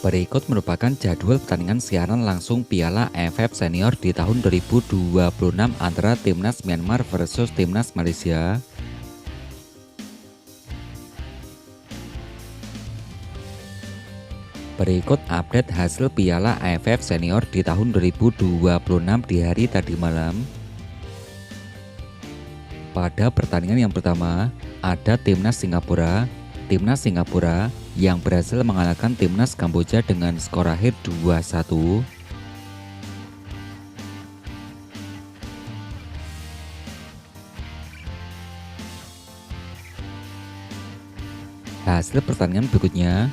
Berikut merupakan jadwal pertandingan siaran langsung Piala AFF Senior di tahun 2026 antara Timnas Myanmar versus Timnas Malaysia. Berikut update hasil Piala AFF Senior di tahun 2026 di hari tadi malam. Pada pertandingan yang pertama, ada Timnas Singapura. Timnas Singapura yang berhasil mengalahkan Timnas Kamboja dengan skor akhir 2-1. Hasil pertandingan berikutnya,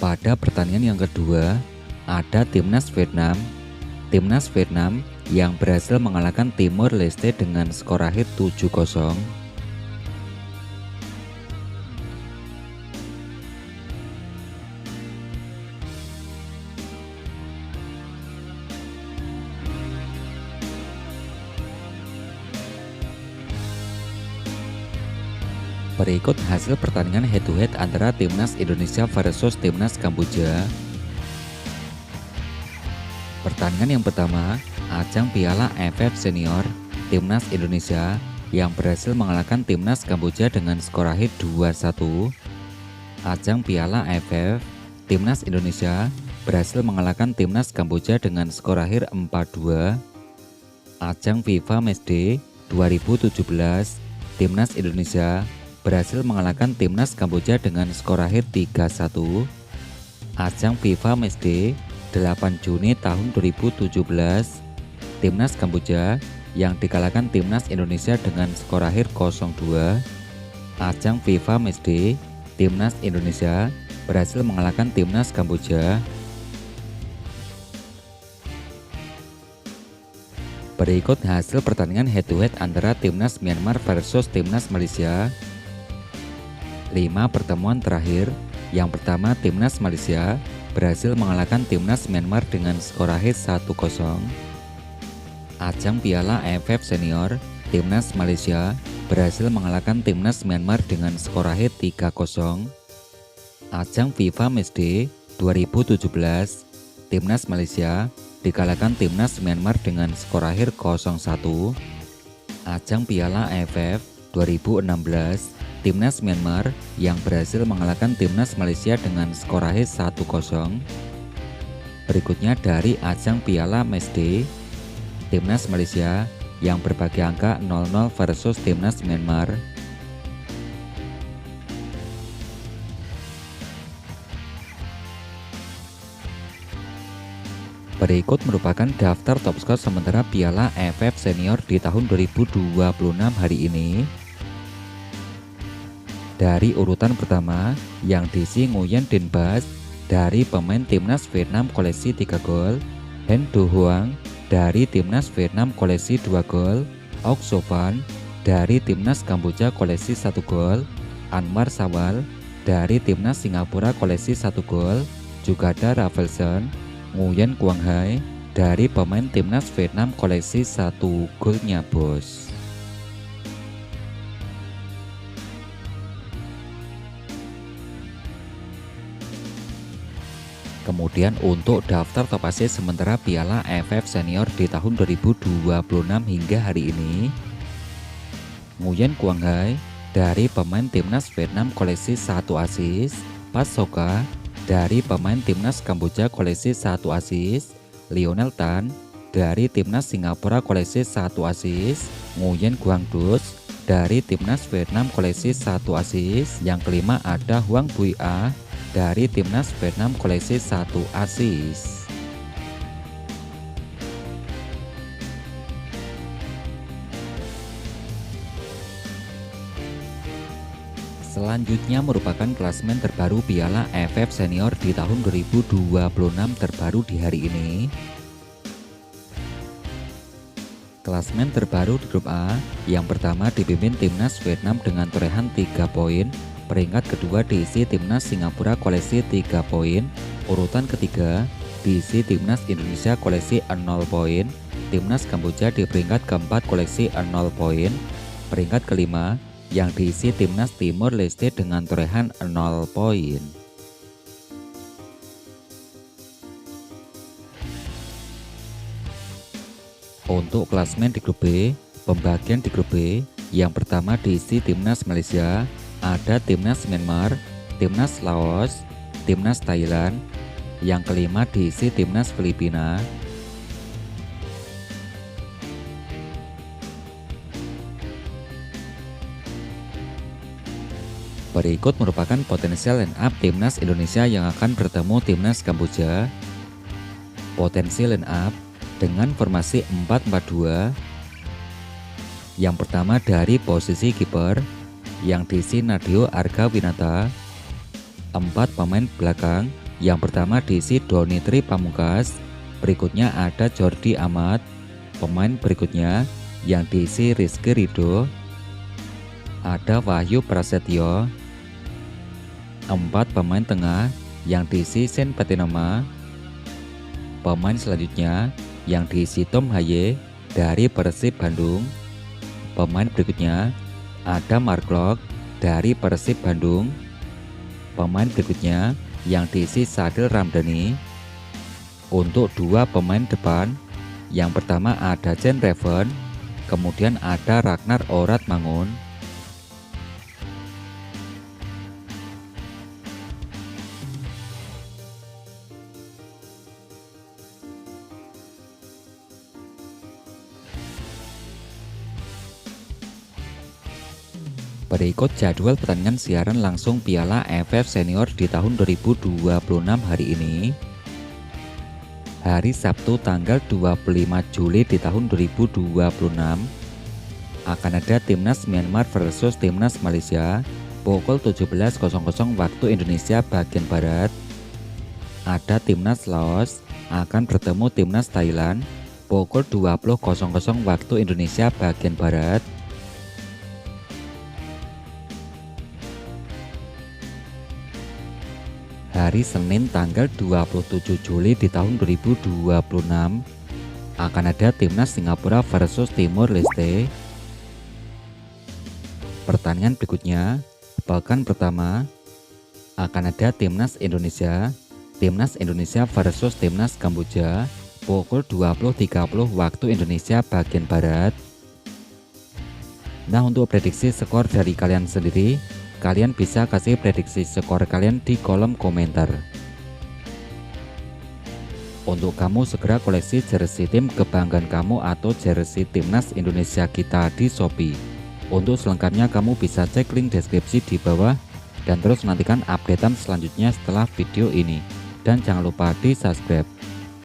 pada pertandingan yang kedua, ada Timnas Vietnam. Timnas Vietnam yang berhasil mengalahkan Timor Leste dengan skor akhir 7-0. Berikut hasil pertandingan head-to-head antara Timnas Indonesia versus Timnas Kamboja. Pertandingan yang pertama, ajang Piala AFF Senior, Timnas Indonesia yang berhasil mengalahkan Timnas Kamboja dengan skor akhir 2-1. Ajang Piala AFF, Timnas Indonesia berhasil mengalahkan Timnas Kamboja dengan skor akhir 4-2. Ajang FIFA Matchday 2017, Timnas Indonesia berhasil mengalahkan Timnas Kamboja dengan skor akhir 3-1. Ajang FIFA Matchday 8 Juni tahun 2017, Timnas Kamboja yang dikalahkan Timnas Indonesia dengan skor akhir 0-2. Ajang FIFA Matchday, Timnas Indonesia berhasil mengalahkan Timnas Kamboja. Berikut hasil pertandingan head-to-head antara Timnas Myanmar versus Timnas Malaysia. 5 pertemuan terakhir, yang pertama Timnas Malaysia berhasil mengalahkan Timnas Myanmar dengan skor akhir 1-0. Ajang Piala AFF Senior, Timnas Malaysia berhasil mengalahkan Timnas Myanmar dengan skor akhir 3-0. Ajang FIFA Matchday 2017, Timnas Malaysia dikalahkan Timnas Myanmar dengan skor akhir 0-1. Ajang Piala AFF 2016, Timnas Myanmar yang berhasil mengalahkan Timnas Malaysia dengan skor akhir 1-0. Berikutnya dari ajang Piala Matchday, Timnas Malaysia yang berbagi angka 0-0 versus Timnas Myanmar. Berikut merupakan daftar top skor sementara Piala AFF Senior di tahun 2026 hari ini. Dari urutan pertama, yang diisi Nguyen Din Bas dari pemain Timnas Vietnam koleksi 3 gol, Hen Do Hoang dari Timnas Vietnam koleksi 2 gol, Ouk So Phan dari Timnas Kamboja koleksi 1 gol, Anwar Sawal dari Timnas Singapura koleksi 1 gol, juga ada Rafelson, Nguyen Quang Hai dari pemain Timnas Vietnam koleksi 1 golnya bos. Kemudian untuk daftar top assist sementara Piala AFF Senior di tahun 2026 hingga hari ini, Nguyen Quang Hai dari pemain Timnas Vietnam koleksi 1 assist, Pat Soka dari pemain Timnas Kamboja koleksi 1 assist, Lionel Tan dari Timnas Singapura koleksi 1 assist, Nguyen Quang Dus dari Timnas Vietnam koleksi 1 assist. Yang kelima ada Huang Bui A dari Timnas Vietnam koleksi 1 assist. Selanjutnya merupakan klasemen terbaru Piala AFF Senior di tahun 2026 terbaru di hari ini. Klasemen terbaru di grup A, yang pertama dipimpin Timnas Vietnam dengan torehan 3 poin. Peringkat kedua diisi Timnas Singapura koleksi 3 poin. Urutan ketiga diisi Timnas Indonesia koleksi 0 poin. Timnas Kamboja di peringkat keempat koleksi 0 poin. Peringkat kelima yang diisi Timnas Timor Leste dengan torehan 0 poin. Untuk klasmen di grup B, pembagian di grup B, yang pertama diisi timnas Malaysia, ada timnas Myanmar, timnas Laos, timnas Thailand, yang kelima diisi timnas Filipina. Berikut merupakan potensial line up timnas Indonesia yang akan bertemu timnas Kamboja. Potensi line up dengan formasi 4-4-2. Yang pertama dari posisi kiper yang diisi Nadeo Argawinata. 4 pemain belakang, yang pertama diisi Doni Tri Pamungkas, berikutnya ada Jordi Amat, pemain berikutnya yang diisi Rizky Ridho, ada Wahyu Prasetyo. 4 pemain tengah yang diisi Sen Patinama. Pemain selanjutnya yang diisi Tom Haye dari Persib Bandung. Pemain berikutnya ada Mark Klok dari Persib Bandung. Pemain berikutnya yang diisi Sadil Ramdhani. Untuk 2 pemain depan, yang pertama ada Jen Reven, kemudian ada Ragnar Oratmangun. Berikut jadwal pertandingan siaran langsung Piala AFF Senior di tahun 2026 hari ini. Hari Sabtu tanggal 25 Juli di tahun 2026 akan ada timnas Myanmar versus timnas Malaysia pukul 17.00 waktu Indonesia bagian Barat. Ada timnas Laos akan bertemu timnas Thailand pukul 20.00 waktu Indonesia bagian Barat. Hari Senin tanggal 27 Juli di tahun 2026 akan ada timnas Singapura versus Timor Leste. Pertandingan berikutnya, pekan pertama akan ada timnas Indonesia versus timnas Kamboja pukul 20.30 waktu Indonesia bagian Barat. Nah, untuk prediksi skor dari kalian sendiri, kalian bisa kasih prediksi skor kalian di kolom komentar. Untuk kamu segera koleksi jersey tim kebanggaan kamu atau jersey timnas Indonesia kita di Shopee. Untuk selengkapnya kamu bisa cek link deskripsi di bawah dan terus nantikan updatean selanjutnya setelah video ini. Dan jangan lupa di subscribe.